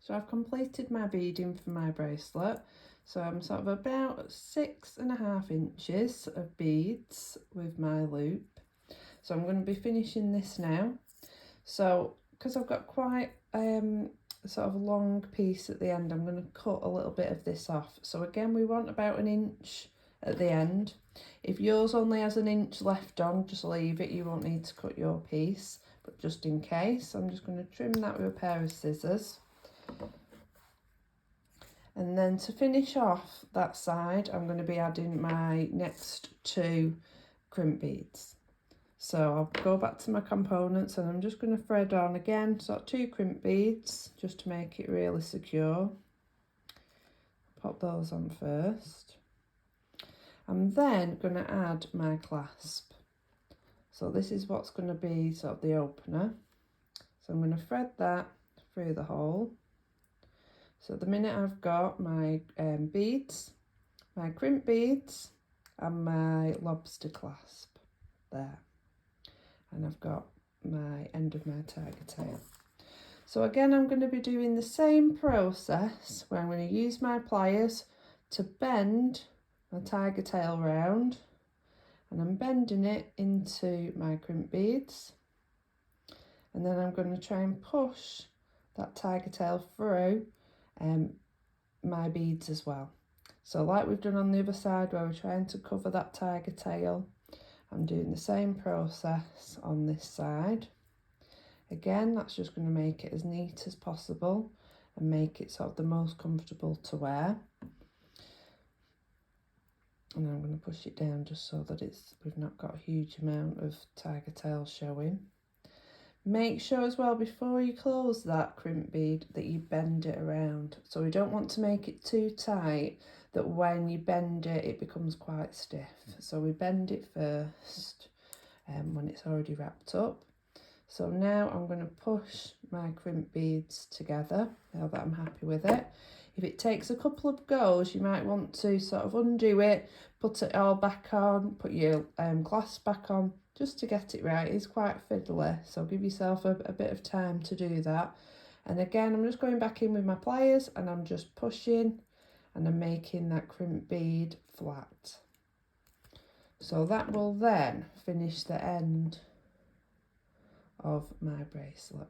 So I've completed my beading for my bracelet. So I'm sort of about 6.5 inches of beads with my loop. So I'm going to be finishing this now. So because I've got quite sort of a long piece at the end, I'm going to cut a little bit of this off. So again, we want about 1 inch at the end. If yours only has 1 inch left on, just leave it, you won't need to cut your piece, but just in case, I'm just going to trim that with a pair of scissors. And then to finish off that side, I'm going to be adding my next 2 crimp beads. So I'll go back to my components and I'm just going to thread on again, so 2 crimp beads just to make it really secure. Pop those on first. I'm then going to add my clasp. So this is what's going to be sort of the opener. So I'm going to thread that through the hole. So at the minute I've got my beads, my crimp beads and my lobster clasp there. And I've got my end of my tiger tail. So again, I'm going to be doing the same process where I'm going to use my pliers to bend my tiger tail round, and I'm bending it into my crimp beads, and then I'm going to try and push that tiger tail through my beads as well. So like we've done on the other side where we're trying to cover that tiger tail, I'm doing the same process on this side. Again, that's just going to make it as neat as possible and make it sort of the most comfortable to wear. And I'm going to push it down just so that we've not got a huge amount of tiger tail showing. Make sure as well before you close that crimp bead that you bend it around. So we don't want to make it too tight that when you bend it, it becomes quite stiff. So we bend it first when it's already wrapped up. So now I'm going to push my crimp beads together now that I'm happy with it. If it takes a couple of goes, you might want to sort of undo it, put it all back on, put your clasp back on, just to get it right. It's quite fiddly, so give yourself a bit of time to do that. And again, I'm just going back in with my pliers and I'm just pushing and I'm making that crimp bead flat. So that will then finish the end of my bracelet.